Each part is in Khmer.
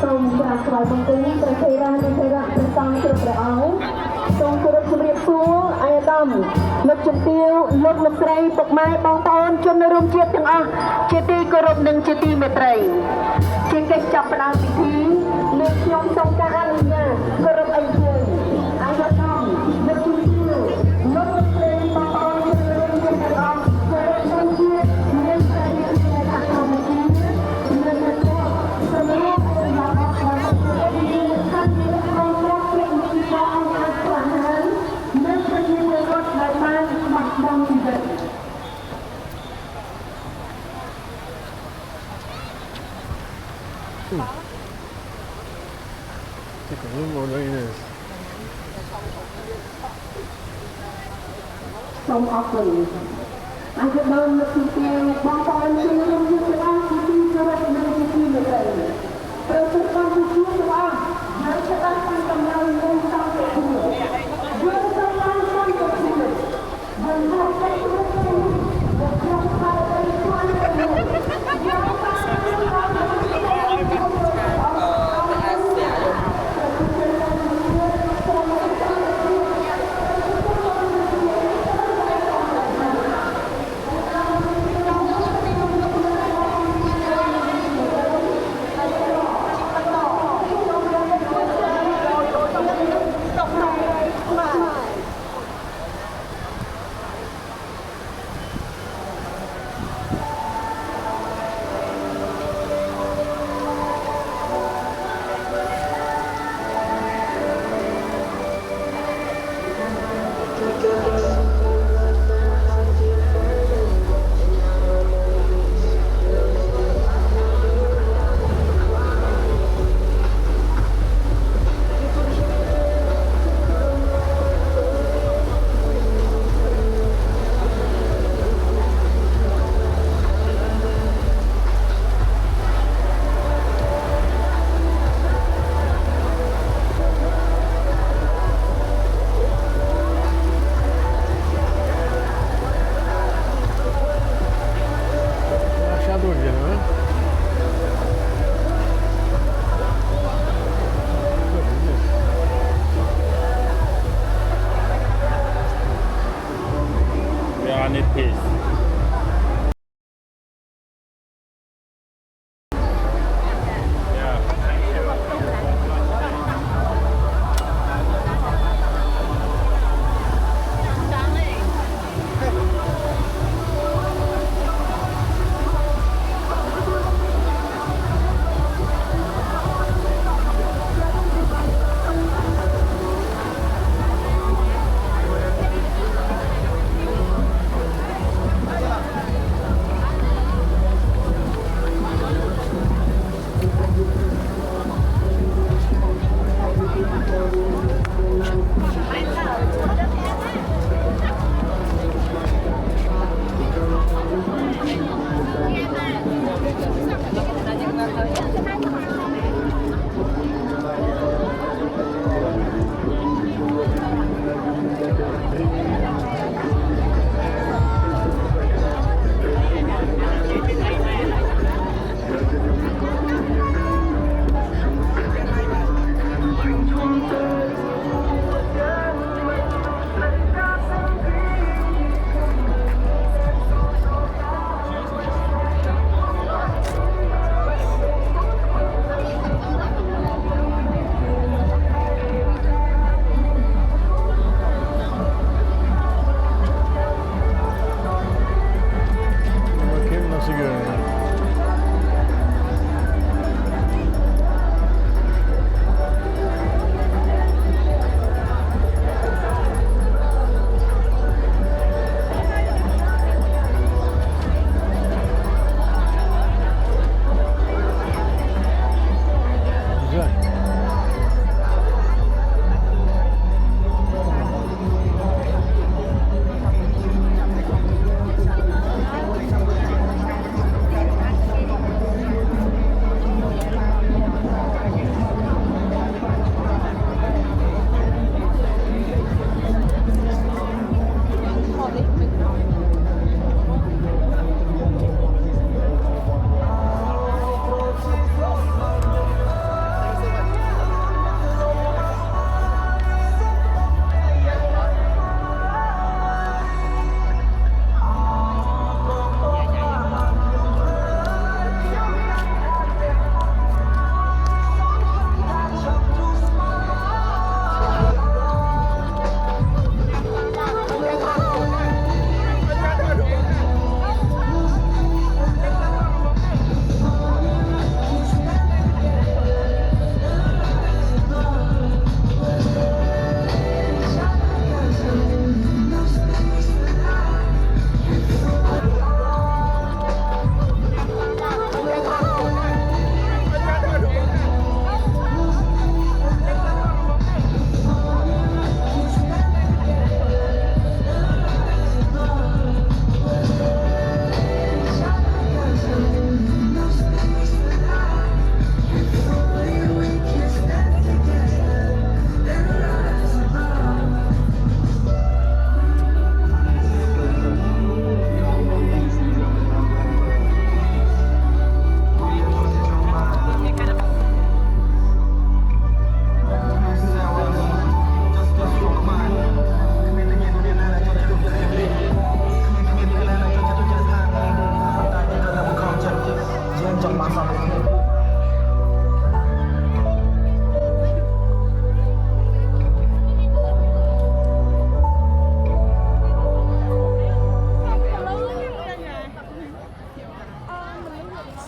សូមក្រាបថ្វាយបង្គំព្រះថេរានុថេរៈព្រះសង្ឃគ្រប់ព្រះអង្គសូមគោរពជម្រាបសួរអាយដាមលោកជំទាវលោកលោកស្រីពុកម៉ែបងប្អូនជនរួមជាតិទាំងអស់ជាទីគោរពនិងជាទីមេត្រីជាកិច្ចចាប់ផ្ដើមពិធីលោកខ្ញុំសូមការអនុញ្ញាតគោរពអញ្ជើញអាយដាមលោកជំទាវលោកលោកស្រីបងប្អូនជនរួមជាតិទាំងអស់គោរពសូមជាតិមានសេរីភាពខាងក្នុងពិធីនិងសម្រាប់សូមអរគុណអញ្ជើញលោកជំទាវបងប្អូនជនរួមជាតិទាំងអស់ជាទីគោរពនិងជាទីមេត្រីត្រូវជម្រាបសួរទាំងអស់ហើយឆ្លងតាមដំណើរនៃសង្ឃភាពយើងត្រូវបានសន្តិភាពយើងត្រូវតែរួមគ្នាយកក្នុងខាងទៅខ្លួនទៅយើងបាន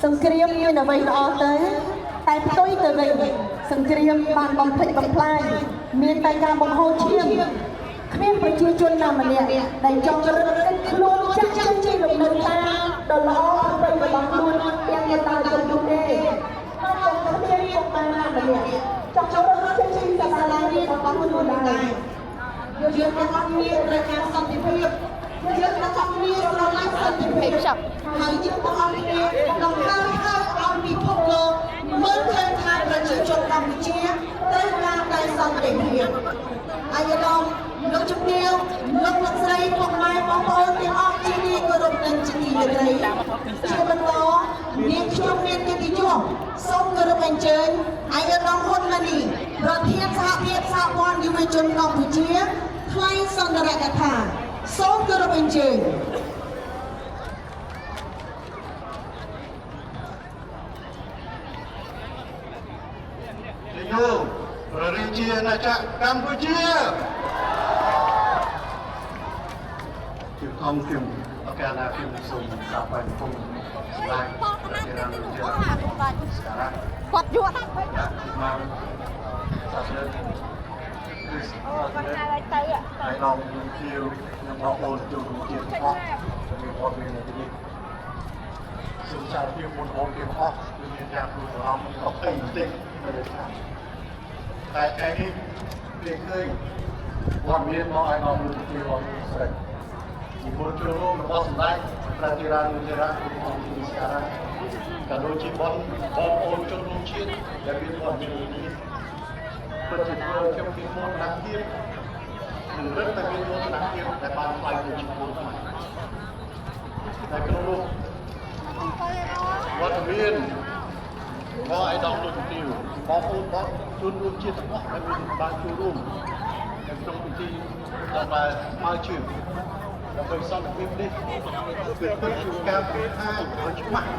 សង្គ្រាមមានអ្វីល្អទៅតែផ្ទុយទៅវិញសង្គ្រាមបានបំផ្លិចបំផ្លាញមានតែការបង្ហូរឈាមគ្មានប្រជាជនណាម្នាក់ដែលចង់រឹតតែខ្លួនចាស់ចាស់ជាលំនៅតាដ៏ល្អប្រពៃរបស់ខ្លួនទាំងនៅតាមជំនុំទេហើយក៏គ្មានពុកម៉ែណាម្នាក់ចង់រឹតតែជាសាលារៀនរបស់ខ្លួនដែរយើងទាំងអស់គ្នាត្រូវការសន្តិភាពយើងទាំងអស់គ្នាស្រឡាញ់សន្តិភាពហើយយើងទាំងអស់គ្នាต้องការឲ្យពិភពលោកមើលឃើញថាប្រជាជនកម្ពុជាត្រូវការតែសន្តិភាពអាយដាមលោកជំទាវលោកលោកស្រីពុកម៉ែបងប្អូនទាំងអស់ជាទីគោរពនិងជាទីមេត្រីជាបន្តនាងខ្ញុំមានកិត្តិយសសូមគោរពអញ្ជើញអាយដាមហ៊ុនម៉ាណីប្រធានសហភាពសហព័ន្ធយុវជនកម្ពុជាថ្លែងសន្ទរកថាសូមគោរពអញ្ជើញយោព្រះរាជាណាចក្រកម្ពុជាជាខ្ញុំឱកាសណាខ្ញុំសូមក្រាបបានកុំស្លាយព្រះរាជាណាចក្រគាត់យល់មកសាស្ត្រគាត់ហៅឲ្យទៅហើយឡងគៀវនឹងបងប្អូនជួយជាតិអស់មានអត់មានទីសូមចារពីបងប្អូនទាំងអស់មានការព្រួយបារម្ភអត់អីបន្តិចតែថ្ងៃនេះគេឃើញវត្តមានមកឲ្យមកលើទីរបស់ស្រីពីពលចូលរួមរបស់សម្ដេចព្រះធិរានុធិរាជក្នុងទីស្ការៈក៏ដូចជាបងប្អូនជនរួមជាតិដែលមានវត្តមាននេះពិតជាខ្ញុំពីមោទនភាពនិងរឹតតែមានមោទនភាពដែលបានផ្លាយទៅជាពលខ្មែរតែក្នុងនោះវត្តមានបងឯកឧត្តមលោកទីបងប្អូនបងជនរួមជាតិទាំងអស់ដែលបានចូលរួមក្នុងពិធីដល់មកជឿដើម្បីសន្តិភាពនេះគឺពិតជាការព្រាងឲ្យច្បាស់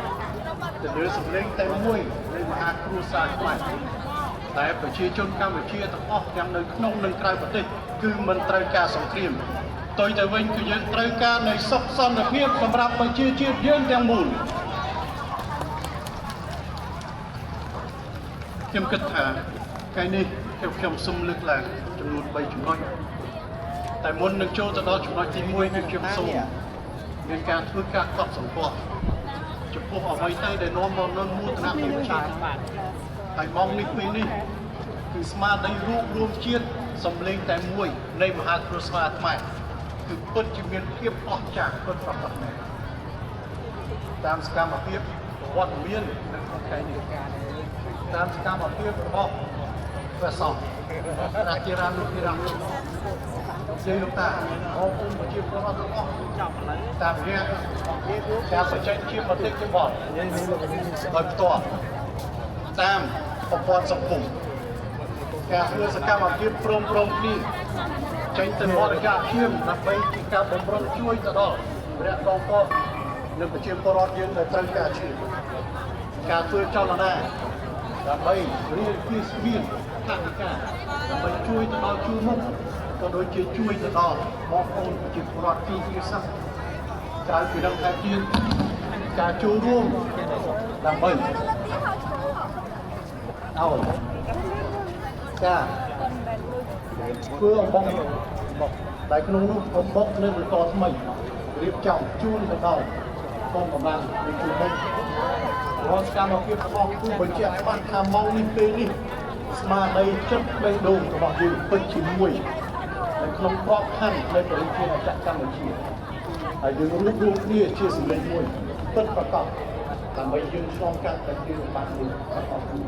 ទៅលើសម្លេងតែមួយនៃមហាគ្រួសារខ្មែរតែប្រជាជនកម្ពុជាទាំងអស់ទាំងនៅក្នុងនិងក្រៅប្រទេសគឺមិនត្រូវការសង្គ្រាមផ្ទុយទៅវិញគឺយើងត្រូវការនៃសុខសន្តិភាពសម្រាប់ប្រជាជាតិយើងទាំងមូលខ្ញុំគិតថាថ្ងៃនេះខ្ញុំសូមលើកឡើងចំនួន3ចំណុចតែមុននឹងចូលទៅដល់ចំណុចទី1គឺខ្ញុំសូមមានការធ្វើការកត់សម្គាល់ចំពោះអ្វីទៅដែលនាំមកនូវមោទនភាពជាតិហើយមកនេះពេលនេះគឺស្មារតីរួមជាតិសម្លេងតែមួយនៃមហាគ្រួសារខ្មែរគឺពិតជាមានភាពអស្ចារ្យពិតប្រាកដមែនតាមសកម្មភាពវត្តមាននៅក្នុងថ្ងៃនេះតាមសកម្មភាពរបស់ព្រះសង្ឃរាជារានុធិរាជជាលោកតាបងប្អូនប្រជាពលរដ្ឋទាំងអស់តាមរយៈការបញ្ចេញជាមតិយោបល់ដោយផ្ទាល់តាមប្រព័ន្ធសង្គមការធ្វើសកម្មភាពព្រមគ្នាចេញទៅបរិយាឈាមដើម្បីជាការបម្រុងជួយទៅដល់ព្រះកងទ័ពនិងប្រជាពលរដ្ឋយើងដែលត្រូវការជួយការធ្វើចលនាដើម្បីរៀបពីស្មានខាងការដើម្បីជួយទៅដល់ជួរមុខក៏ដូចជាជួយទៅដល់បងប្អូនប្រជាពលរដ្ឋទីវាសាស្ត្រក្រៅពីនឹងថាទៀតការចូលរួមដើម្បីឲ្យការធ្វើអំបុកដែលក្នុងនោះអំបុកនៅបន្តថ្មីរៀបចំជូនទៅដល់កងកម្លាំងនៃជួរមុខរាល់សកម្មភាពរបស់គូបញ្ជាក់បានថាម៉ោងនេះពេលនេះស្មារតីចិត្តបេះដូងរបស់យើងពិតជាមួយនៅក្នុងក្របខ័ណ្ឌនៃប្រជាជាតិកម្ពុជាហើយយើងរួមគ្នាជាសម្លេងមួយពិតប្រាកដដើម្បីយើងឆ្លងកាត់តែពីបាក់នេះអត់អស់គឺ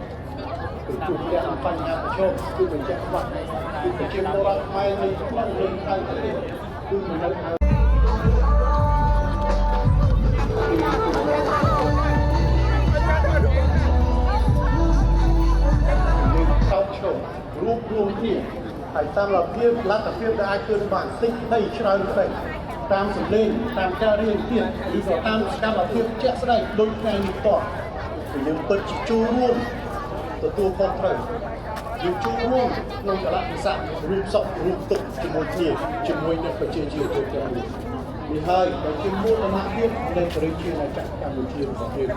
ជួបទាំងបញ្ហាប្រឈមគឺបញ្ជាក់ច្បាស់គឺប្រជាពលរដ្ឋខ្មែរនៅក្នុងលើខេត្តប្រទេសគឺមិននៅរួមគ្នាហើយតាមលទ្ធភាពដែលអាចធ្វើបានតិចដីច្រើនទៅតាមសម្លេងតាមការរៀនទៀតឬក៏តាមសកម្មភាពជាក់ស្ដែងដូចថ្ងៃនេះតោះយើងពិតជាចូលរួមទទួលខុសត្រូវយើងចូលរួមក្នុងកលៈវិស័យរួមសុខរួមទុក្ខជាមួយគ្នាជាមួយនឹងប្រជាជាតិទាំងមូល នេះហើយដែលជាមូលដ្ឋានទៀតនៃប្រជាជាតិកម្ពុជារបស់យើង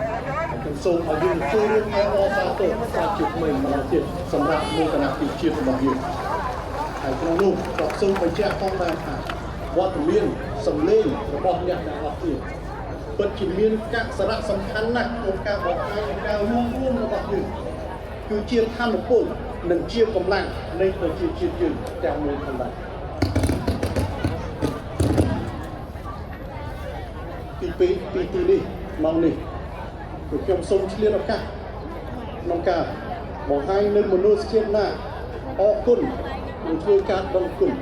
ខ្ញុំសូមឲ្យយើងចូលរួមអបអរសាទរសាជាថ្មីម្ដងទៀតសម្រាប់មោទនភាពជាតិរបស់យើងហើយក្នុងនោះក៏សូមបញ្ជាក់ផងដែរថាវត្តមានសម្លេងរបស់អ្នកទាំងអស់គ្នាពិតជាមានសារៈសំខាន់ណាស់ក្នុងការបង្ហាញការរួមរបស់យើងគឺជាធម៌ពលនិងជាកម្លាំងនៃប្រជាជាតិយើងទាំងមូលផងដែរទីនេះម៉ោងនេះខ្ញុំសូមឆ្លៀតឱកាសក្នុងការបង្ហាញនៅមនុស្សជាតិណាអរគុណនិងធ្វើការដឹងគុណ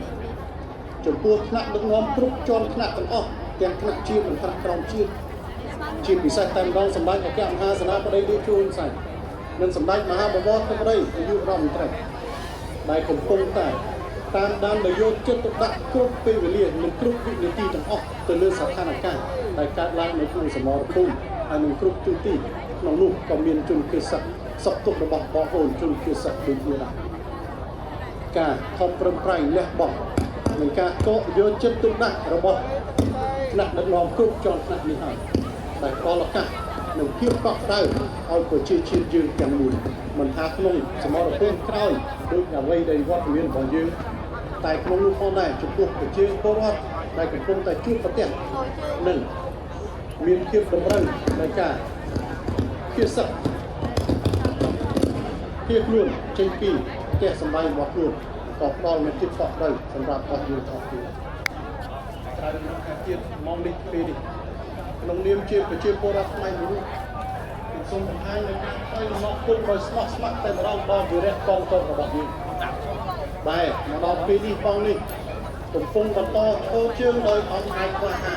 ចំពោះថ្នាក់ដឹកនាំគ្រប់ជាន់ថ្នាក់ទាំងអស់ទាំងថ្នាក់ជាតិនិងថ្នាក់ក្រោមជាតិជាពិសេសតែម្ដងសម្ដេចអគ្គមហាសេនាបតីលោកជួនសែននិងសម្ដេចមហាបវរធិបតីនាយករដ្ឋមន្ត្រីដែលកំពុងតែតាមដានដោយយកចិត្តទុកដាក់គ្រប់ពេលវេលានិងគ្រប់វិនាទីទាំងអស់ទៅលើស្ថានភាពដែលកើតឡើងនៅក្នុងសមរភូមិហើយនឹងគ្រប់ទិសទីក្នុងនោះក៏មានជនគ្រិស្តសុខទុក្ខរបស់បងប្អូនជនគ្រិស្តដូចគ្នាដែរការខំប្រឹងប្រែងលះបង់និងការកកយកចិត្តទុកដាក់របស់ថ្នាក់ដឹកនាំគ្រប់ជាន់ថ្នាក់នេះហើយដែលផ្ដល់ឱកាសនិងភាពកក់ក្ដៅឲ្យប្រជាជាតិយើងទាំងមូលមិនថាក្នុងសមរភូមិក្រោយដូចអ្វីដែលវត្តមានរបស់យើងតែក្នុងនោះផងដែរចំពោះប្រជាពលរដ្ឋដែលកំពុងតែជួបប្រទះនិងមានភាពតម្រូវនៃការភៀសសឹកភៀសខ្លួនចេញពីផ្ទះសម្បែងរបស់ខ្លួនក៏ផ្ដល់នូវភាពកក់ក្ដៅសម្រាប់បងយើងទាំងពីរក្រៅពីការទៀតមកនេះពេលនេះក្នុងនាមជាប្រជាពលរដ្ឋខ្មែរមួយរូបខ្ញុំសូមបង្ហាញនូវការថ្លែងអំណរគុណដោយស្មោះស្ម័គ្រតែម្ដងដល់វីរៈកងទ័ពរបស់យើងដែលមកដល់ពេលនេះផងនេះកំពុងបន្តធ្វើជើងដោយអត់អាចខ្វះហា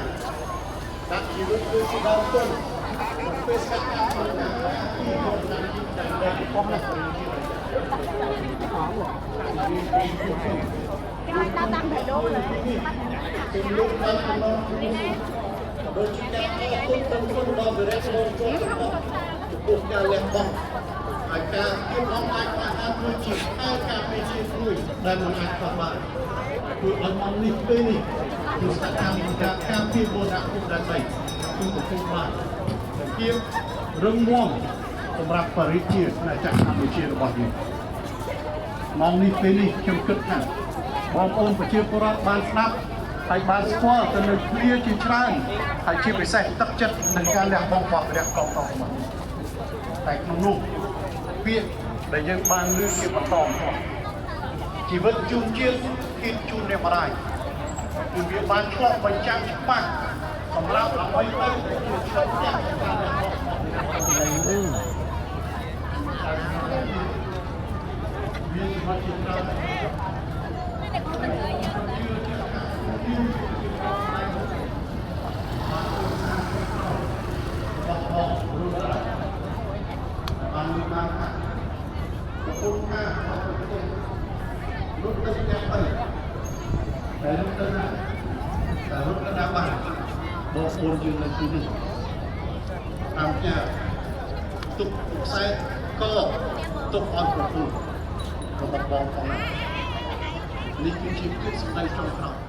ដាក់ជីវិតគឺស្ដាប់ទុនពេលស្កាត់ការធ្វើការពីคนนั้นតែតែផងណាTao tăng thầy đô rồi. ពីលោកបានកំណត់ដោយជាការអរគុណទៅគុណដល់វីរៈកងទ័ពចំពោះការលះបង់ហើយការគៀបអង្អាចបានអានគឺជាការការពារជាតិមួយដែលមិនអាចខ្វះបានគឺឲ្យមកនេះពេលនេះគឺស្ថានភាពការពារបូរណភាពដែនដីគឺកំពុងបានភាពរឹងមាំសម្រាប់បរិជាអាណាចក្រកម្ពុជារបស់យើងមកនេះពេលនេះខ្ញុំគិតថាបងប្អូនប្រជាពលរដ្ឋបានស្ដាប់ហើយបានស្គាល់ទៅនឹងឃ្លាជាច្រើនហើយជាពិសេសទឹកចិត្តនឹងការលះបង់របស់ព្រះកងទ័ពរបស់តែក្នុងនោះពាក្យដែលយើងបានលើកជាបន្តជីវិតជូនជាតិគិតជូនអ្នកម្ដាយគឺវាបានឆ្លុះបញ្ចាំងច្បាស់សម្រាប់អ្វីទៅជាឆ្លុះបញ្ចាំងការលះបង់មានសមាជិកច្រើនបានមានបានថាកំពុងថារត់ទៅយ៉ាងទៅតែរត់ទៅណាតែរត់ទៅណាបានបងប្អូនយើងនៅទីនេះតាមចាទុកខ្សែកទុកអត់ប្រពន្ធរបស់បងផងនេះគឺជាពាក្យសម្ដីចុងក្រោយ